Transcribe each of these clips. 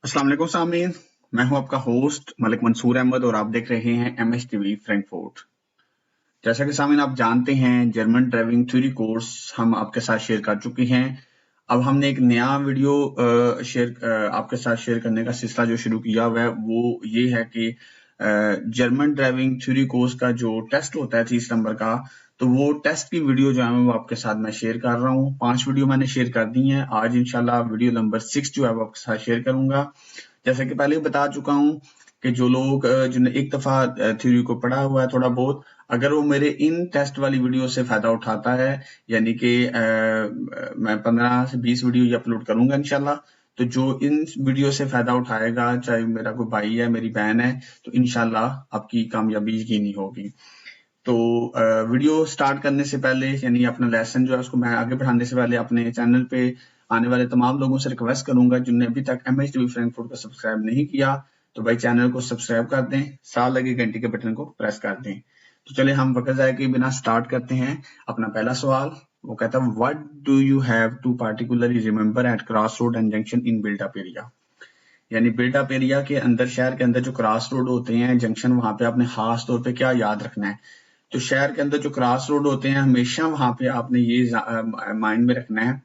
अस्सलाम वालेकुम सामीन, मैं हूं आपका होस्ट मलिक मंसूर अहमद और आप देख रहे हैं MHTV फ्रैंकफर्ट। जैसा कि सामीन आप जानते हैं, जर्मन ड्राइविंग थ्योरी कोर्स हम आपके साथ शेयर कर चुके हैं। अब हमने एक नया वीडियो आपके साथ शेयर करने का सिलसिला जो शुरू किया हुआ है वो ये है कि जर्मन ड्राइविंग थ्योरी कोर्स का जो टेस्ट होता है 30 नंबर का, तो वो टेस्ट की वीडियो जो है वो आपके साथ मैं शेयर कर रहा हूँ। 5 वीडियो मैंने शेयर कर दी हैं। आज इंशाल्लाह वीडियो नंबर 6 जो है वो आपके साथ शेयर करूंगा। जैसे कि पहले बता चुका हूँ कि जो लोग जिन्होंने एक दफा थ्योरी को पढ़ा हुआ है थोड़ा बहुत, अगर वो मेरे इन टेस्ट वाली वीडियो से फायदा उठाता है, यानी कि मैं 15 से 20 वीडियो ये अपलोड करूंगा इंशाल्लाह, तो जो इन वीडियो से फायदा उठाएगा, चाहे मेरा कोई भाई है मेरी बहन है, तो इंशाल्लाह आपकी कामयाबी यकीनी होगी। तो वीडियो स्टार्ट करने से पहले, यानी अपना लेसन जो है उसको मैं आगे बढ़ाने से पहले, अपने चैनल पे आने वाले तमाम लोगों से रिक्वेस्ट करूंगा जिन्होंने अभी तक MHTV फ्रैंकफर्ट को सब्सक्राइब नहीं किया, तो भाई चैनल को सब्सक्राइब कर दें, साथ लगे घंटी के बटन को प्रेस कर दें। तो चले हम वक्त जाए के बिना स्टार्ट करते हैं। अपना पहला सवाल वो कहता है, what do you have to particularly remember at cross road and junction in built up area. यानी बिल्डअप एरिया के अंदर, शहर के अंदर जो क्रॉस रोड होते हैं, जंक्शन, वहां पे आपने खास तौर पे क्या याद रखना है। तो शहर के अंदर जो क्रॉस रोड होते हैं, हमेशा वहां पे आपने ये माइंड में रखना है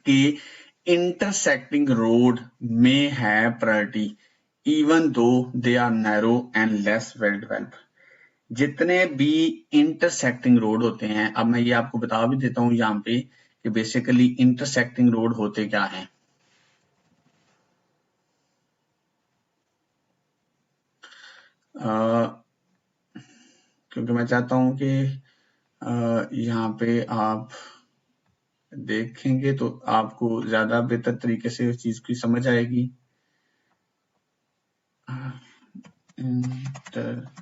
कि इंटरसेक्टिंग रोड में है priority, even though they are narrow and less well developed. जितने भी इंटरसेक्टिंग रोड होते हैं, अब मैं ये आपको बता भी देता हूँ यहाँ पे कि बेसिकली इंटरसेक्टिंग रोड होते क्या हैं। क्योंकि मैं चाहता हूं कि यहाँ पे आप देखेंगे तो आपको ज्यादा बेहतर तरीके से उस चीज की समझ आएगी। इंटरसेक्टिंग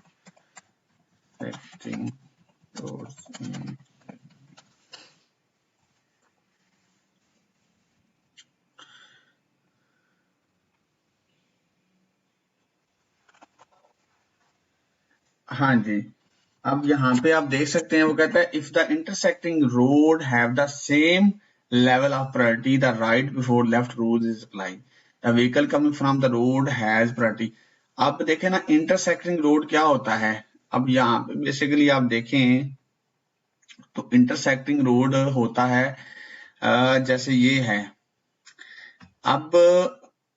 रोड्स, हाँ जी, अब यहाँ पे आप देख सकते हैं वो कहता है, if the intersecting road have the same level of priority, the right before left rule is applied, the vehicle coming from the road has priority. आप देखें ना, इंटरसेक्टिंग रोड क्या होता है। अब यहाँ पे बेसिकली आप देखें तो इंटरसेक्टिंग रोड होता है जैसे ये है। अब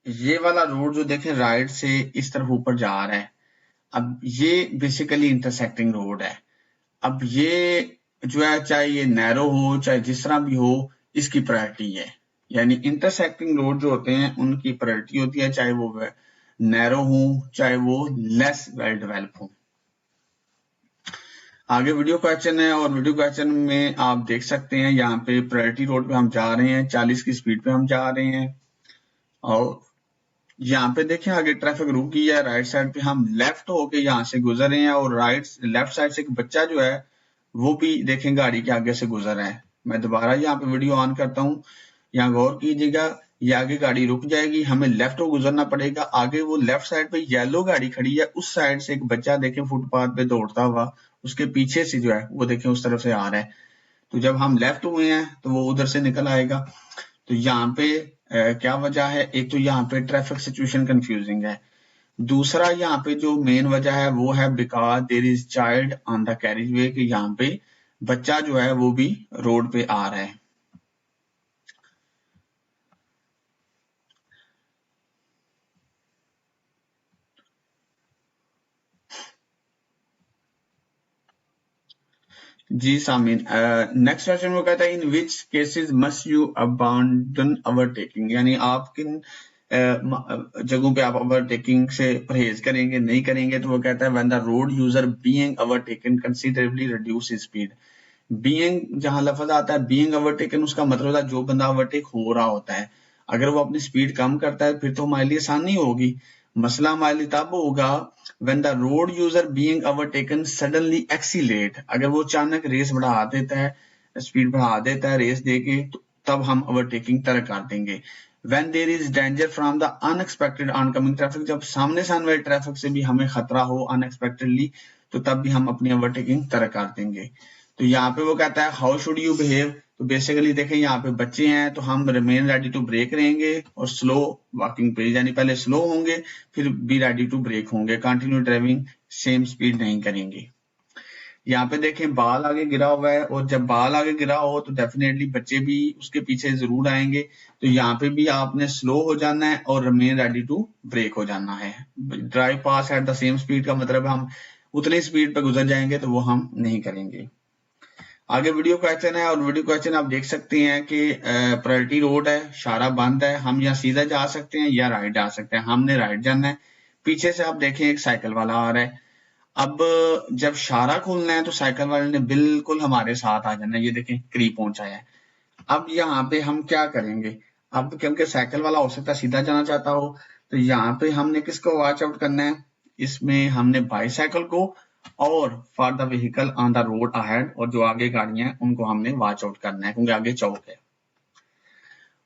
ये वाला रोड जो देखें राइट से इस तरफ ऊपर जा रहा है, अब ये बेसिकली इंटरसेक्टिंग रोड है। अब ये जो है, चाहे ये नैरो हो चाहे जिस तरह भी हो, इसकी प्रायोरिटी है। यानी इंटरसेक्टिंग रोड जो होते हैं उनकी प्रायोरिटी होती है, चाहे वो नैरो हो चाहे वो लेस वेल डेवलप हो। आगे वीडियो क्वेश्चन है, और वीडियो क्वेश्चन में आप देख सकते हैं यहाँ पे प्रायोरिटी रोड पे हम जा रहे हैं, 40 की स्पीड पे हम जा रहे हैं, और यहाँ पे देखें आगे ट्रैफिक रुक गई है, राइट साइड पे हम लेफ्ट होके यहाँ से गुजर रहे हैं, और लेफ्ट साइड से एक बच्चा जो है वो भी देखें गाड़ी के आगे से गुजर रहा है। मैं दोबारा यहाँ पे वीडियो ऑन करता हूँ, यहाँ गौर कीजिएगा, ये आगे गाड़ी रुक जाएगी, हमें लेफ्ट हो गुजरना पड़ेगा। आगे वो लेफ्ट साइड पे येलो गाड़ी खड़ी है, उस साइड से एक बच्चा देखें फुटपाथ पे दौड़ता हुआ, उसके पीछे से जो है वो देखें उस तरफ से आ रहा है। तो जब हम लेफ्ट हुए हैं तो वो उधर से निकल आएगा। तो यहाँ पे क्या वजह है, एक तो यहाँ पे ट्रैफिक सिचुएशन कंफ्यूजिंग है, दूसरा यहाँ पे जो मेन वजह है वो है because there is child on the carriage way, कि यहाँ पे बच्चा जो है वो भी रोड पे आ रहा है। जी सामीन, नेक्स्ट क्वेश्चन वो कहता है, इन विच केसेस मस्ट यू अबांडन ओवरटेकिंग। यानी आप किन जगहों पे आप ओवरटेकिंग से परहेज करेंगे, नहीं करेंगे। तो वो कहता है, when the road user being overtaken considerably reduce his speed. Being जहां लफ्ज आता है, बीइंग ओवरटेकन, उसका मतलब है जो बंदा ओवरटेक हो रहा होता है, अगर वो अपनी स्पीड कम करता है फिर तो हमारे लिए आसानी होगी। मसला हमारे लिए तब होगा when the road user being overtaken suddenly accelerate, अगर वो अचानक रेस बढ़ा देता है, स्पीड बढ़ा देता है रेस देके, तो तब हम ओवरटेकिंग तरक कर देंगे। when there is danger from the unexpected oncoming traffic, जब सामने से आने वाले ट्रैफिक से भी हमें खतरा हो अनएक्सपेक्टेडली, तो तब भी हम अपनी ओवरटेकिंग तरक कर देंगे। तो यहाँ पे वो कहता है हाउ शुड यू बिहेव, तो बेसिकली देखें यहाँ पे बच्चे हैं तो हम रिमेन रेडी टू ब्रेक रहेंगे और स्लो वॉकिंग पे, यानी पहले स्लो होंगे फिर बी रेडी टू ब्रेक होंगे, कंटिन्यू ड्राइविंग सेम स्पीड नहीं करेंगे। यहाँ पे देखें बाल आगे गिरा हुआ है, और जब बाल आगे गिरा हो तो डेफिनेटली बच्चे भी उसके पीछे जरूर आएंगे, तो यहाँ पे भी आपने स्लो हो जाना है और रिमेन रेडी टू ब्रेक हो जाना है। Drive pass at the same speed का मतलब हम उतनी स्पीड पे गुजर जाएंगे तो वो हम नहीं करेंगे। आगे वीडियो क्वेश्चन है, और वीडियो क्वेश्चन आप देख सकते हैं कि प्रायोरिटी रोड है, इशारा बंद है, हम यहाँ सीधा जा सकते हैं या राइट जा सकते हैं, हमने राइट जाना है। पीछे से आप देखें एक साइकिल वाला आ रहा है, अब जब इशारा खोलना है तो साइकिल वाले ने बिल्कुल हमारे साथ आ जाना है, ये देखें करीब पहुंचा है। अब यहाँ पे हम क्या करेंगे, अब क्योंकि साइकिल वाला हो सकता है सीधा जाना चाहता हो, तो यहाँ पे हमने किसको वॉच आउट करना है, इसमें हमने बाईसाइकिल को और for the vehicle on the road ahead, और जो आगे गाड़ियां हैं उनको हमने वॉच आउट करना है क्योंकि आगे चौक है।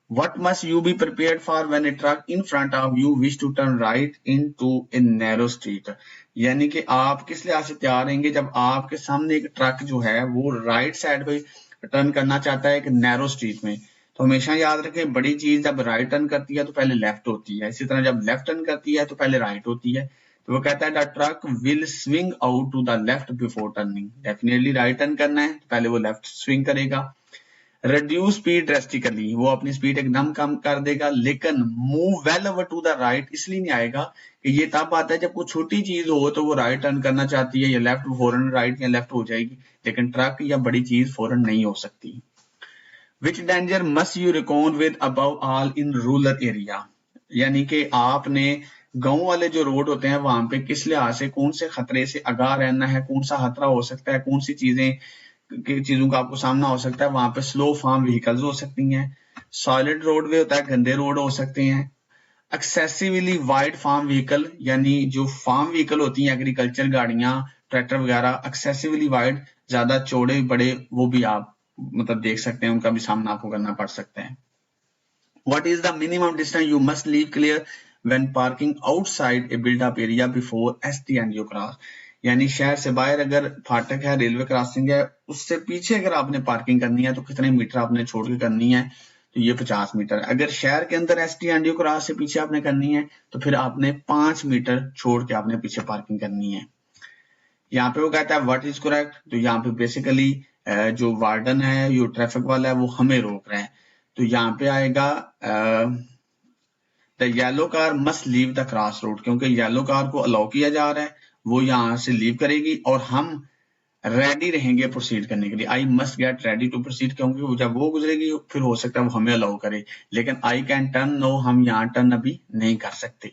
What must you be prepared for when a truck in front of you wish to turn right into a narrow street? यानी कि आप किस लिहाज से तैयार रहेंगे जब आपके सामने एक ट्रक जो है वो राइट साइड पे टर्न करना चाहता है एक नैरो स्ट्रीट में। तो हमेशा याद रखें बड़ी चीज जब राइट टर्न करती है तो पहले लेफ्ट होती है, इसी तरह जब लेफ्ट टर्न करती है तो पहले राइट होती है। तो वो कहता है the truck will swing out to the left before turning, definitely right turn करना है तो पहले वो लेफ्ट स्विंग करेगा। रिड्यूस स्पीड ड्रेस्टिकली, वो अपनी स्पीड एकदम कम कर देगा, लेकिन move well over to the right इसलिए नहीं आएगा कि ये तब आता है जब कोई छोटी चीज हो तो वो राइट टर्न करना चाहती है या लेफ्ट फौरन राइट या लेफ्ट हो जाएगी, लेकिन ट्रक या बड़ी चीज फौरन नहीं हो सकती। Which danger must you reckon with above all in rural area, यानी कि आपने गांव वाले जो रोड होते हैं वहां पे किस लिहाज से कौन से खतरे से आगाह रहना है, कौन सा खतरा हो सकता है, कौन सी चीजों का आपको सामना हो सकता है। वहां पे स्लो फार्म व्हीकल्स हो सकती हैं, सॉलिड रोडवे होता है, गंदे रोड हो सकते हैं, एक्सेसिवली वाइड फार्म व्हीकल, यानी जो फार्म व्हीकल होती हैं एग्रीकल्चर गाड़ियां ट्रैक्टर वगैरह एक्सेसिवली वाइड, ज्यादा चौड़े बड़े, वो भी आप मतलब देख सकते हैं, उनका भी सामना आपको करना पड़ सकता है। What is the minimum distance you must leave clear when parking outside a built-up area before ST and you cross? यानी शहर से बाहर अगर फाटक है, रेलवे क्रॉसिंग है, उससे पीछे अगर आपने पार्किंग करनी है तो कितने मीटर आपने छोड़ के करनी है, तो ये 50 मीटर। अगर शहर के अंदर ST एंड यू क्रॉस से पीछे आपने करनी है तो फिर आपने 5 मीटर छोड़ के आपने पीछे पार्किंग करनी है। यहाँ पे वो कहता है व्हाट इज करेक्ट, तो यहाँ पे बेसिकली जो वार्डन है, जो ट्रैफिक वाला है, वो हमें रोक रहे हैं, तो यहाँ पे आएगा the yellow car must leave the cross road, क्योंकि येलो कार को अलाउ किया जा रहा है, वो यहाँ से लीव करेगी और हम रेडी रहेंगे प्रोसीड करने के लिए। I must get ready to proceed, क्योंकि जब वो गुजरेगी फिर हो सकता है वो हमें अलाउ करे, लेकिन आई कैन टर्न नो, हम यहाँ टर्न अभी नहीं कर सकते।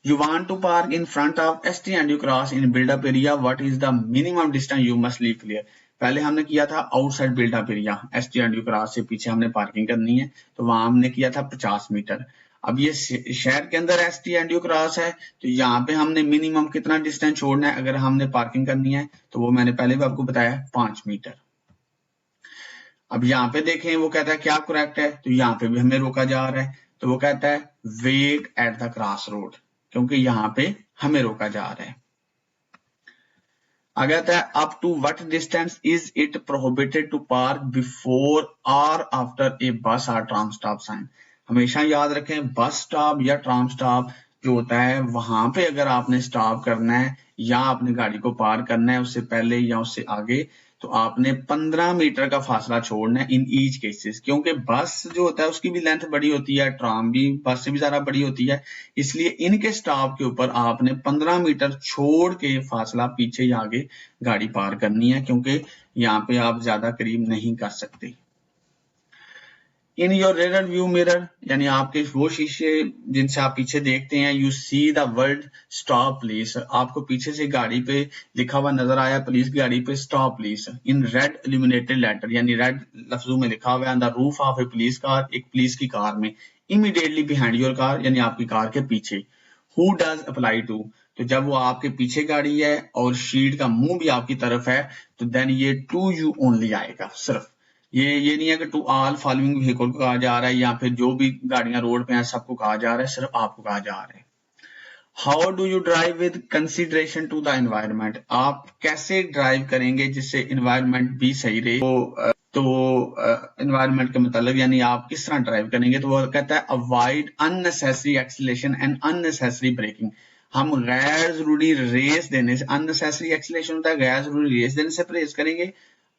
You want to park in front of ST and you cross in build-up area. What is the minimum distance you must leave clear? पहले हमने किया था outside built up area, ST and you cross से पीछे हमने पार्किंग करनी है, तो वहां हमने किया था 50 मीटर। अब ये शहर के अंदर ST and you cross है, तो यहाँ पे हमने मिनिमम कितना डिस्टेंस छोड़ना है अगर हमने पार्किंग करनी है, तो वो मैंने पहले भी आपको बताया 5 मीटर। अब यहाँ पे देखें वो कहता है क्या करेक्ट है, तो यहाँ पे भी हमें रोका जा रहा है, तो वो कहता है wait at the cross road, क्योंकि यहाँ पे हमें रोका जा रहा है। आगे आता है up to what distance is it prohibited to park before और आफ्टर ए बस और ट्राम स्टॉप साइन। हमेशा याद रखें बस स्टॉप या ट्राम स्टॉप जो होता है वहां पे अगर आपने स्टॉप करना है या आपने गाड़ी को पार करना है उससे पहले या उससे आगे, तो आपने 15 मीटर का फासला छोड़ना है इन ईच केसेस, क्योंकि बस जो होता है उसकी भी लेंथ बड़ी होती है, ट्राम भी बस से भी ज्यादा बड़ी होती है, इसलिए इनके स्टॉप के ऊपर आपने 15 मीटर छोड़ के फासला पीछे या आगे गाड़ी पार करनी है, क्योंकि यहाँ पे आप ज्यादा करीब नहीं कर सकते। In your rear view mirror, यानी आपके वो शीशे जिनसे आप पीछे देखते हैं, you see the word stop please, आपको पीछे से गाड़ी पे लिखा हुआ नजर आया पुलिस की गाड़ी पे stop please in red illuminated letter, यानी रेड लफ्जों में लिखा हुआ है on the roof of a police car, एक पुलिस की कार में, इमीडिएटली बिहाइंड योर कार, यानी आपकी कार के पीछे। हु डज अप्लाई टू, तो जब वो आपके पीछे गाड़ी है और शीट का मुंह भी आपकी तरफ है तो देन ये टू यू ओनली आएगा, सिर्फ ये नहीं है कि टू ऑल फॉलोइंग व्हीकल को कहा जा रहा है या फिर जो भी गाड़ियां रोड पे हैं सबको कहा जा रहा है, सिर्फ आपको कहा जा रहा है। How do you drive with consideration to the environment, आप कैसे ड्राइव करेंगे जिससे एनवायरमेंट भी सही रहे। तो एनवायरमेंट के मतलब यानी आप किस तरह ड्राइव करेंगे, तो वो कहता है avoid unnecessary acceleration and unnecessary braking. हम गैर जरूरी रेस देने से, अननेसेसरी एक्सीलरेशन होता है गैर जरूरी रेस देने से परहेज करेंगे,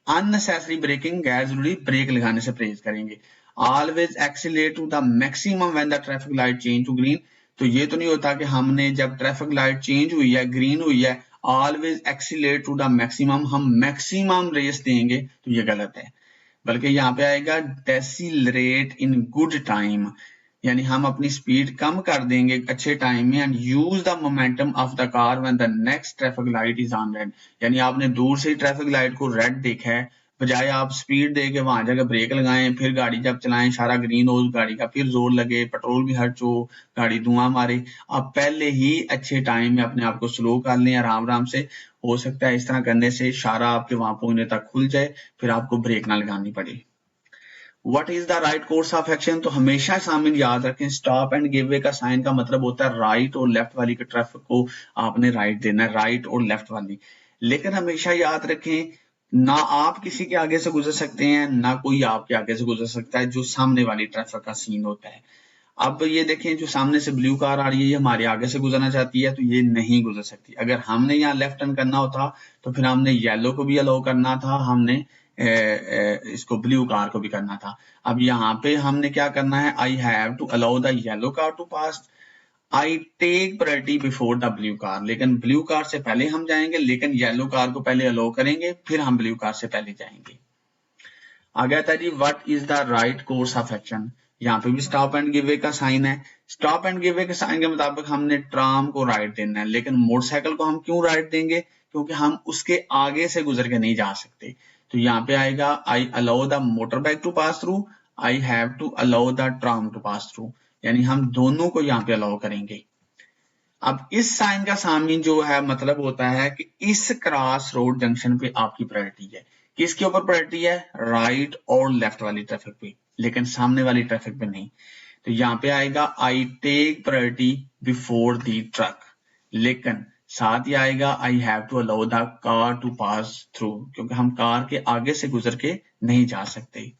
अननेसेसरी ब्रेकिंग गैर जरूरी ब्रेक लगाने से परहेज करेंगे। Always accelerate to the maximum when the traffic light change to green, तो ये तो नहीं होता कि हमने जब ट्रैफिक लाइट चेंज हुई है ग्रीन हुई है always accelerate to the maximum, हम मैक्सिमम रेस देंगे, तो ये गलत है। बल्कि यहाँ पे आएगा डेसिलरेट इन गुड टाइम, यानी हम अपनी स्पीड कम कर देंगे अच्छे टाइम में। And use the momentum of the car when the next traffic light is on red, यानी आपने दूर से ट्रैफिक लाइट को रेड देखा है, बजाय आप स्पीड दे के वहां जाकर ब्रेक लगाएं, फिर गाड़ी जब चलाएं सारा ग्रीन हो गाड़ी का, फिर जोर लगे, पेट्रोल भी खर्च हो, गाड़ी धुआं मारे, आप पहले ही अच्छे टाइम में अपने आप को स्लो कर लें आराम आराम से। हो सकता है इस तरह करने से इशारा आपके वहां पहुंचने तक खुल जाए, फिर आपको ब्रेक ना लगानी पड़े। What is the right course of action, तो हमेशा शामिल याद रखें स्टॉप एंड गिव वे का साइन का मतलब होता है राइट और लेफ्ट वाली के ट्रैफिक को आपने राइट देना है, राइट और लेफ्ट वाली। लेकिन हमेशा याद रखें ना आप किसी के आगे से गुजर सकते हैं ना कोई आपके आगे से गुजर सकता है, जो सामने वाली ट्रैफिक का सीन होता है। अब ये देखें जो सामने से ब्लू कार आ रही है ये हमारे आगे से गुजरना चाहती है, तो ये नहीं गुजर सकती। अगर हमने यहाँ लेफ्ट टर्न करना होता तो फिर हमने येलो को भी अलाउ करना था, हमने इसको ब्लू कार को भी करना था। अब यहाँ पे हमने क्या करना है, I have to allow the yellow car to pass, I take priority before the blue car, लेकिन ब्लू कार से पहले हम जाएंगे, लेकिन येलो कार को पहले अलाउ करेंगे, फिर हम ब्लू कार से पहले जाएंगे। आगे आता है जी what is the right course of action, यहाँ पे भी स्टॉप एंड गिव वे का साइन है। स्टॉप एंड गिव वे के साइन के मुताबिक हमने ट्राम को राइट देना है, लेकिन मोटरसाइकिल को हम क्यों राइट देंगे, क्योंकि हम उसके आगे से गुजर के नहीं जा सकते। तो यहाँ पे आएगा I allow the motor bike to pass through, I have to allow the tram to pass through, यानी हम दोनों को यहाँ पे अलाउ करेंगे। अब इस साइन का सामीन जो है मतलब होता है कि इस क्रॉस रोड जंक्शन पे आपकी प्रायोरिटी है, किसके ऊपर प्रायोरिटी है, राइट और लेफ्ट वाली ट्रैफिक पे, लेकिन सामने वाली ट्रैफिक पे नहीं। तो यहाँ पे आएगा I take priority before the truck, लेकिन साथ ही आएगा I have to allow the car to pass through, क्योंकि हम कार के आगे से गुजर के नहीं जा सकते।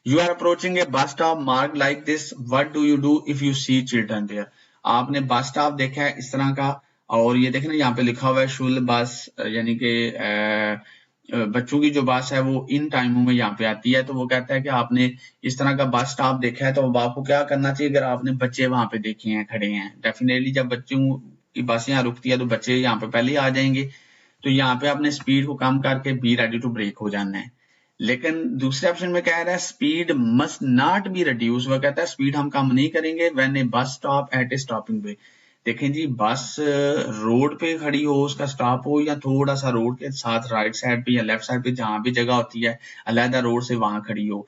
You are approaching a bus stop mark like this, what do you do if you see children there, आपने बस स्टॉप देखा है इस तरह का, और ये देखना यहाँ पे लिखा हुआ है शुल बस, यानी कि बच्चों की जो बस है वो इन टाइमों में यहाँ पे आती है। तो वो कहता है कि आपने इस तरह का बस स्टॉप देखा है तो अब आपको क्या करना चाहिए, अगर आपने बच्चे वहां पे देखे हैं खड़े हैं, डेफिनेटली जब बच्चों की बस यहाँ रुकती है तो बच्चे यहाँ पे पहले आ जाएंगे, तो यहाँ पे आपने स्पीड को कम करके बी रेडी टू ब्रेक हो जाना है। लेकिन दूसरे ऑप्शन में कह रहा है speed must not be reduce, वो कहता है स्पीड हम कम नहीं करेंगे when a bus stop at a stopping way. देखें जी बस रोड पे खड़ी हो, उसका स्टॉप हो, या थोड़ा सा रोड के साथ राइट साइड पे या लेफ्ट साइड पे जहां भी जगह होती है अलहदा रोड से वहां खड़ी हो,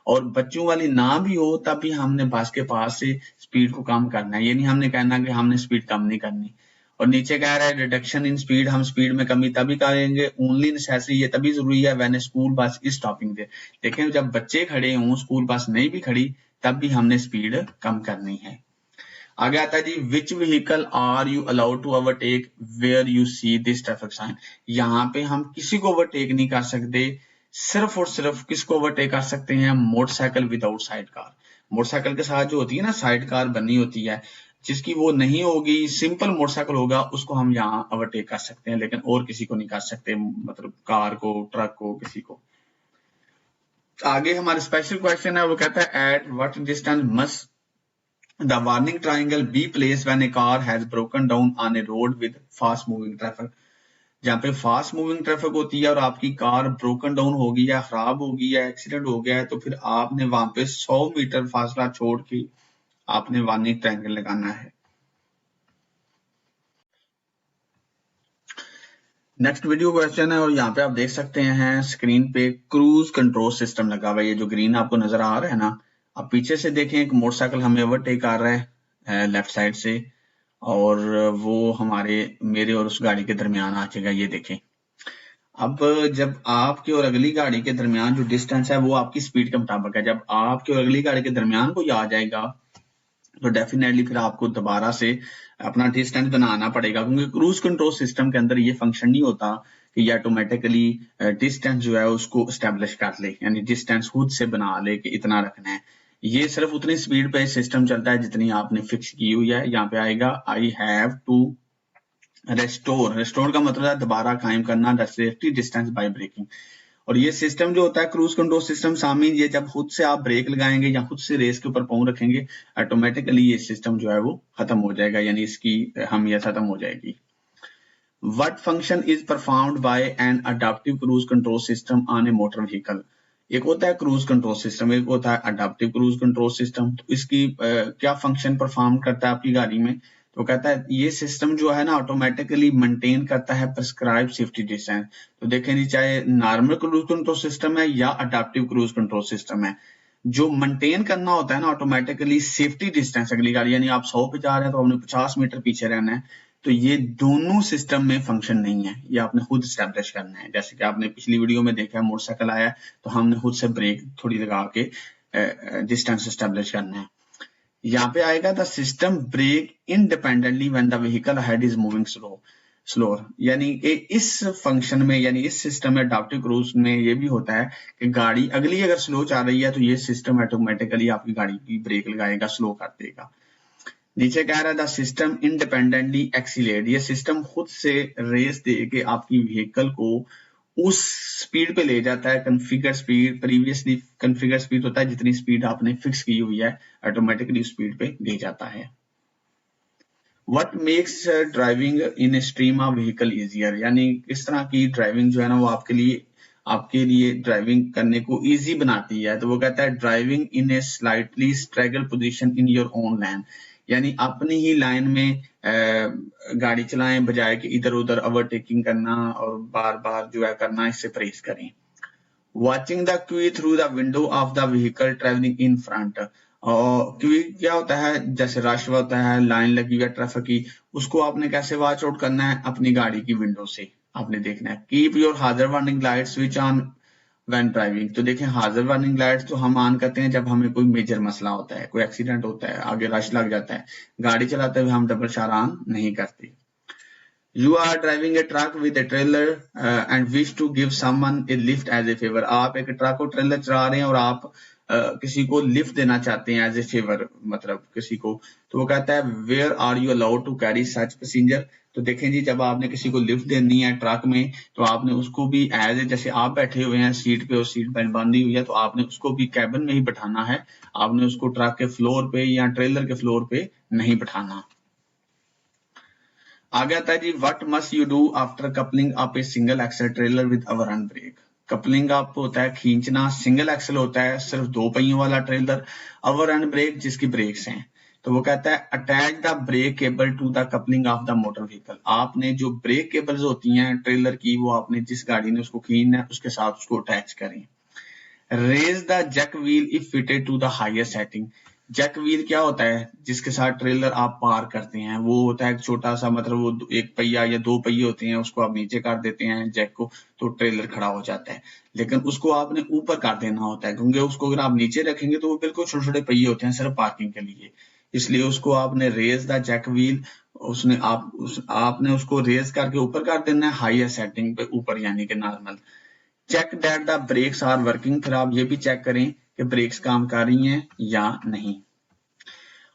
और बच्चों वाली ना भी हो, तब भी हमने बस के पास से स्पीड को कम करना है। ये नहीं हमने कहना कि हमने स्पीड कम नहीं करनी। और नीचे कह रहा है रिडक्शन इन स्पीड, हम स्पीड में कमी तभी करेंगे, ओनली नेसेसरी, ये तभी जरूरी है when school bus is stopping there, देखें जब बच्चे खड़े हों स्कूल बस नहीं भी खड़ी तब भी हमने स्पीड कम करनी है। आगे आता है जी which vehicle are you allowed to overtake where you see this traffic sign, यहाँ पे हम किसी को ओवरटेक नहीं कर सकते, सिर्फ और सिर्फ किसको ओवरटेक कर सकते हैं, motorcycle without side car. Motorcycle के साथ जो होती है ना साइड कार बनी होती है, जिसकी वो नहीं होगी, सिंपल मोटरसाइकिल होगा, उसको हम यहाँ ओवरटेक कर सकते हैं, लेकिन और किसी को नहीं कर सकते, मतलब कार को, ट्रक को, किसी को। आगे हमारे स्पेशल क्वेश्चन है, वो कहता है at what distance must the warning triangle be placed when a car has broken down on a road with fast moving traffic, जहाँ पे फास्ट मूविंग ट्रैफिक होती है और आपकी कार ब्रोकन डाउन होगी या खराब होगी या एक्सीडेंट हो गया है, तो फिर आपने वहां पे 100 मीटर फासला छोड़ के आपने वार्निंग ट्रायंगल लगाना है। नेक्स्ट वीडियो क्वेश्चन है, और यहाँ पे आप देख सकते हैं स्क्रीन पे क्रूज कंट्रोल सिस्टम लगा हुआ है, ये जो ग्रीन आपको नजर आ रहा है ना, अब पीछे से देखें एक मोटरसाइकिल हमें ओवरटेक कर रहा है लेफ्ट साइड से, और वो हमारे मेरे और उस गाड़ी के दरमियान आ जाएगा, ये देखें। अब जब आपकी और अगली गाड़ी के दरमियान जो डिस्टेंस है वो आपकी स्पीड के मुताबिक है, जब आपकी और अगली गाड़ी के दरमियान कोई आ जाएगा तो डेफिनेटली फिर आपको दोबारा से अपना डिस्टेंस बनाना पड़ेगा, क्योंकि क्रूज कंट्रोल सिस्टम के अंदर ये फंक्शन नहीं होता कि ये ऑटोमेटिकली डिस्टेंस जो है उसको एस्टेब्लिश कर ले, यानी डिस्टेंस खुद से बना ले कि इतना रखना है। ये सिर्फ उतनी स्पीड पे सिस्टम चलता है जितनी आपने फिक्स की हुई है। यहाँ पे आएगा I have to restore. Restore का मतलब है दोबारा कायम करना the safety distance by braking. और ये सिस्टम जो होता है क्रूज कंट्रोल सिस्टम सामीन, ये जब खुद से आप ब्रेक लगाएंगे या खुद से रेस के ऊपर पाँव रखेंगे, ऑटोमेटिकली ये सिस्टम जो है वो खत्म हो जाएगा, यानी इसकी अहमियत खत्म हो जाएगी। What function is performed by an adaptive cruise control system on a motor vehicle? एक होता है क्रूज कंट्रोल सिस्टम, एक होता है अडाप्टिव क्रूज कंट्रोल सिस्टम। तो इसकी क्या फंक्शन परफॉर्म करता है आपकी गाड़ी में? तो कहता है ये सिस्टम जो है ना ऑटोमेटिकली मेंटेन करता है प्रिस्क्राइब सेफ्टी डिस्टेंस। तो देखें जी, चाहे नॉर्मल क्रूज कंट्रोल सिस्टम है या अडाप्टिव क्रूज कंट्रोल सिस्टम है, जो मेंटेन करना होता है ना ऑटोमेटिकली सेफ्टी डिस्टेंस अगली गाड़ी, यानी आप 100 पे जा रहे हैं तो आपने 50 मीटर पीछे रहना है, तो ये दोनों सिस्टम में फंक्शन नहीं है, ये आपने खुद स्टैब्लिश करना है। जैसे कि आपने पिछली वीडियो में देखा है, मोटरसाइकिल आया तो हमने खुद से ब्रेक थोड़ी लगा के डिस्टेंस स्टैब्लिश करना है। यहाँ पे आएगा the system brake independently when the vehicle ahead is moving slower, यानी कि इस फंक्शन में, यानी इस सिस्टम में अडैप्टिव क्रूज में ये भी होता है कि गाड़ी अगली अगर स्लो चल रही है तो ये सिस्टम ऑटोमेटिकली आपकी गाड़ी की ब्रेक लगाएगा, स्लो कर देगा। नीचे कह रहा है द सिस्टम इंडिपेंडेंटली एक्सीलेट, ये सिस्टम खुद से रेस दे के आपकी व्हीकल को उस स्पीड पे ले जाता है, configure speed, previously configure speed होता है जितनी स्पीड आपने फिक्स की हुई है, ऑटोमेटिकली स्पीड पे ले जाता है। What makes driving in a stream of vehicle easier, यानी किस तरह की ड्राइविंग जो है ना वो आपके लिए ड्राइविंग करने को इजी बनाती है। तो वो कहता है driving in a slightly struggle position in your own lane, यानी अपनी ही लाइन में गाड़ी चलाएं बजाय कि इधर उधर ओवरटेकिंग करना और बार बार जो है करना, इससे परहेज करें। Watching the Q through the window of the vehicle travelling in front, और क्यू क्या होता है, जैसे रश होता है, लाइन लगी हुई है ट्रैफिक की, उसको आपने कैसे वॉच आउट करना है, अपनी गाड़ी की विंडो से आपने देखना है। कीप योर हाजर warning light switch on when driving, तो देखें हाजर वार्निंग लाइट्स तो हम ऑन करते हैं जब हमें कोई मेजर मसला होता है, कोई एक्सीडेंट होता है, आगे रश लग जाता है, गाड़ी चलाते हुए हम डबल शार ऑन नहीं करते। You are driving a truck with a trailer and wish to give someone a lift as a favor, आप एक ट्रक और ट्रेलर चला रहे हैं और आप किसी को लिफ्ट देना चाहते हैं एज ए फेवर, मतलब किसी को। तो वो कहता है where are you allowed to carry such passenger, तो देखें जी जब आपने किसी को लिफ्ट देनी है ट्रक में तो आपने उसको भी एज ए, जैसे आप बैठे हुए हैं सीट पे और सीट बेल्ट बांधी हुई है, तो आपने उसको भी कैबिन में ही बैठाना है, आपने उसको ट्रक के फ्लोर पे या ट्रेलर के फ्लोर पे नहीं बैठाना। आगे आता है जी what must you do after coupling up a single axle trailer with overhand brake. Coupling up होता है खींचना, सिंगल एक्सल होता है सिर्फ 2 पहियों वाला ट्रेलर, ओवरहैंड ब्रेक जिसकी ब्रेक्स हैं। तो वो कहता है attach the brake cable to the coupling of the motor vehicle, आपने जो ब्रेक केबल्स होती हैं ट्रेलर की वो आपने जिस गाड़ी ने उसको खींचना है उसके साथ उसको अटैच करें। Raise the jack wheel if fitted to the higher setting, jack wheel क्या होता है जिसके साथ ट्रेलर आप पार करते हैं, वो होता है एक छोटा सा, मतलब वो एक पहिया या 2 पहिए होते हैं, उसको आप नीचे कर देते हैं जैक को तो ट्रेलर खड़ा हो जाता है, लेकिन उसको आपने ऊपर कर देना होता है क्योंकि उसको अगर आप नीचे रखेंगे तो वो बिल्कुल छोटे छोटे पहिए होते हैं सिर्फ पार्किंग के लिए, इसलिए उसको आपने रेज द जैक व्हील, आपने उसको रेज करके ऊपर कर देना है हायर सेटिंग पे ऊपर, यानी कि normal. Check that the brakes are working, फिर आप ये भी चेक करें कि ब्रेक्स काम कर रही हैं या नहीं।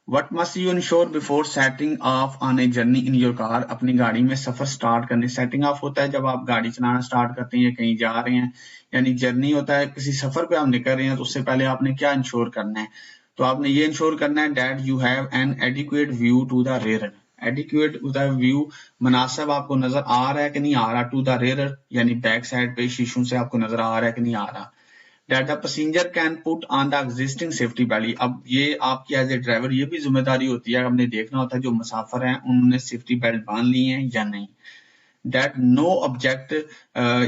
What must you ensure before setting off on a journey in your car, अपनी गाड़ी में सफर स्टार्ट करने, सेटिंग ऑफ होता है जब आप गाड़ी चलाना स्टार्ट करते हैं या कहीं जा रहे हैं, यानी जर्नी होता है किसी सफर पे आप निकल रहे हैं, तो उससे पहले आपने क्या इंश्योर करना है, तो आपने ये इंश्योर करना है that you have an adequate view to the rear, adequate view, मुनासिब आपको नजर आ रहा है कि नहीं आ रहा, टू द रेयर यानी बैक साइड पे शीशों से आपको नजर आ रहा है कि नहीं आ रहा। That the passenger can put on the existing safety belt, अब ये आपकी एज ए ड्राइवर ये भी जिम्मेदारी होती है, हमने देखना होता है जो मुसाफिर हैं उन्होंने सेफ्टी बेल्ट बांध ली है या नहीं। That no object,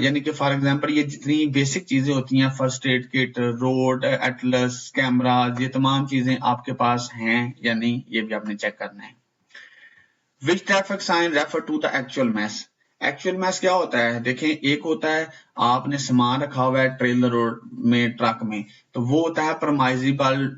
यानी कि फॉर एग्जांपल ये जितनी बेसिक चीजें होती हैं, first aid kit, road Atlas, camera, ये तमाम चीजें आपके पास हैं या नहीं, ये भी आपने चेक करना है। Which traffic sign refer to the actual mess, actual mess क्या होता है, देखें, एक होता है आपने सामान रखा हुआ है ट्रेलर में, ट्रक में, तो वो होता है परमाइजेबल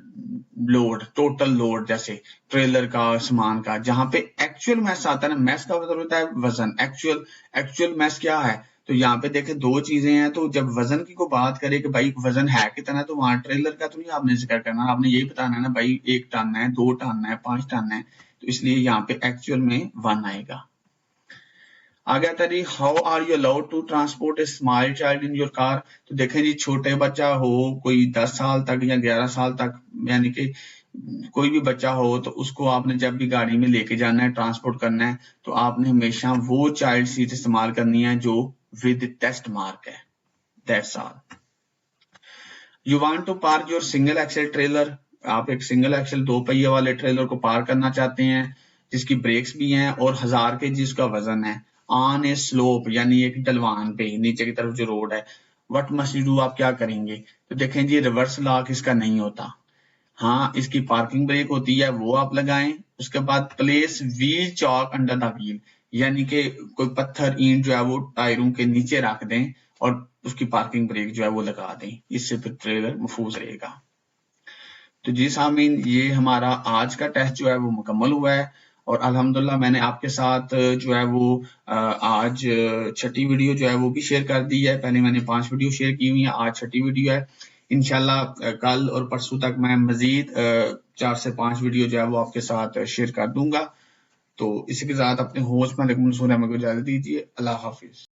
लोड, टोटल लोड, जैसे ट्रेलर का सामान का। जहां पे एक्चुअल मैस आता है ना, मैस का मतलब होता है वजन। एक्चुअल मैस क्या है, तो यहाँ पे देखें दो चीजें हैं। तो जब वजन की को बात करें कि भाई वजन है कितना, तो वहां ट्रेलर का तो नहीं आपने जिक्र करना, आपने यही बताना है ना भाई 1 टन है, 2 टन है, 5 टन है। तो इसलिए यहाँ पे एक्चुअल में 1 आएगा। आ गया था जी, how are you allowed to transport a small child in your car. तो देखें जी, छोटे बच्चा हो, कोई 10 साल तक या 11 साल तक, यानी कि कोई भी बच्चा हो, तो उसको आपने जब भी गाड़ी में लेके जाना है, ट्रांसपोर्ट करना है, तो आपने हमेशा वो चाइल्ड सीट इस्तेमाल करनी है जो विद टेस्ट मार्क है। That's all. You want to park your single axle trailer. आप एक सिंगल एक्सल 2 पहिए वाले ट्रेलर को पार्क करना चाहते हैं, जिसकी ब्रेक्स भी हैं और 1000 kg उसका वजन है, ऑन ए स्लोप, यानी एक ढलवान पे, नीचे की तरफ जो रोड है। व्हाट मस्ट यू डू, आप क्या करेंगे। तो देखें जी, रिवर्स लॉक इसका नहीं होता। हाँ, इसकी पार्किंग ब्रेक होती है, वो आप लगाएं। उसके बाद place wheel chalk under the wheel, यानी कि कोई पत्थर ईंट जो है वो टायरों के नीचे रख दें और उसकी पार्किंग ब्रेक जो है वो लगा दें। इससे फिर ट्रेलर महफूज रहेगा। तो जी सामीन, ये हमारा आज का टेस्ट जो है वो मुकम्मल हुआ है, और अल्हम्दुलिल्लाह मैंने आपके साथ जो है वो आज छठी वीडियो जो है वो भी शेयर कर दी है। पहले मैंने 5 वीडियो शेयर की हुई है, आज छठी वीडियो है। इंशाल्लाह कल और परसों तक मैं मजीद 4 से 5 वीडियो जो है वो आपके साथ शेयर कर दूंगा। तो इसी के साथ अपने होस्ट मलिक मंसूर अहमद को इजाजत दीजिए। अल्लाह हाफिज।